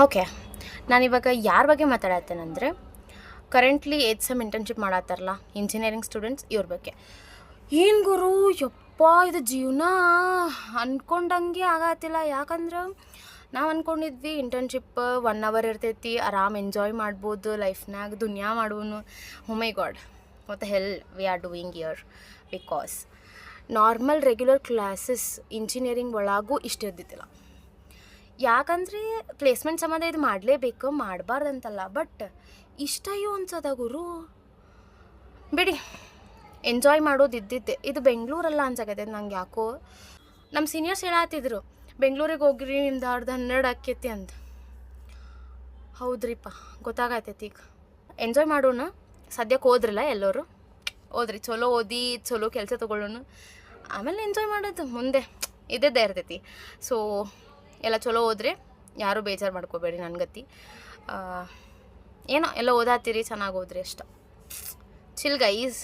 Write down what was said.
Okay, ನಾನಿವಾಗ ಯಾರ ಬಗ್ಗೆ ಮಾತಾಡತ್ತೇನೆಂದರೆ, ಕರೆಂಟ್ಲಿ 8th ಸೆಮ್ ಇಂಟರ್ನ್ಶಿಪ್ ಮಾಡತ್ತಾರಲ್ಲ ಇಂಜಿನಿಯರಿಂಗ್ ಸ್ಟೂಡೆಂಟ್ಸ್, ಇವ್ರ ಬಗ್ಗೆ. ಏನು ಗುರು ಯಪ್ಪ, ಇದು ಜೀವನ ಅಂದ್ಕೊಂಡಂಗೆ ಆಗತ್ತಿಲ್ಲ. ಯಾಕಂದ್ರೆ ನಾವು ಅಂದ್ಕೊಂಡಿದ್ವಿ ಇಂಟರ್ನ್ಶಿಪ್ 1 ಅವರ್ ಇರ್ತೈತಿ, ಆರಾಮ್ ಎಂಜಾಯ್ ಮಾಡ್ಬೋದು ಲೈಫ್ನಾಗ, ದುನಿಯಾ ಮಾಡುವನು. Oh my God, what the hell we are doing year. Because normal regular classes engineering ಒಳಗೂ ಇಷ್ಟ ಇದ್ದಿದ್ದಿಲ್ಲ. ಯಾಕಂದರೆ ಪ್ಲೇಸ್ಮೆಂಟ್ ಸಂಬಂಧ ಇದು ಮಾಡಲೇಬೇಕು, ಮಾಡಬಾರ್ದಂತಲ್ಲ, ಬಟ್ ಇಷ್ಟ ಅನ್ಸದ ಗುರು. ಬಿಡಿ, ಎಂಜಾಯ್ ಮಾಡೋದು ಇದ್ದಿದ್ದೆ. ಇದು ಬೆಂಗಳೂರಲ್ಲ ಅನ್ಸಕತ್ತೈತೆ ನಂಗೆ. ಯಾಕೋ ನಮ್ಮ ಸೀನಿಯರ್ಸ್ ಹೇಳತ್ತಿದ್ರು, ಬೆಂಗಳೂರಿಗೆ ಹೋಗಿರಿ ನಿಮ್ದು 12 ಆಕ್ಕೈತಿ ಅಂತ. ಹೌದ್ರಿಪ್ಪ, ಗೊತ್ತಾಗತ್ತೈತಿ. ಈಗ ಎಂಜಾಯ್ ಮಾಡೋಣ. ಸದ್ಯಕ್ಕೆ ಹೋದ್ರಲ್ಲ ಎಲ್ಲರೂ, ಹೋದ್ರಿ ಚಲೋ ಓದಿ ಚಲೋ ಕೆಲಸ ತೊಗೊಳ್ಳೋಣ, ಆಮೇಲೆ ಎಂಜಾಯ್ ಮಾಡೋದು ಮುಂದೆ ಇದ್ದೇ ಇರ್ತೈತಿ. ಸೊ ಎಲ್ಲ ಚಲೋ ಹೋದ್ರೆ ಯಾರೂ ಬೇಜಾರು ಮಾಡ್ಕೋಬೇಡಿ ನನ್ನ ಗತಿ. ಏನೋ ಎಲ್ಲ ಓದಾತ್ತೀರಿ, ಚೆನ್ನಾಗಿ ಹೋದ್ರಿ ಅಷ್ಟ. Chill guys.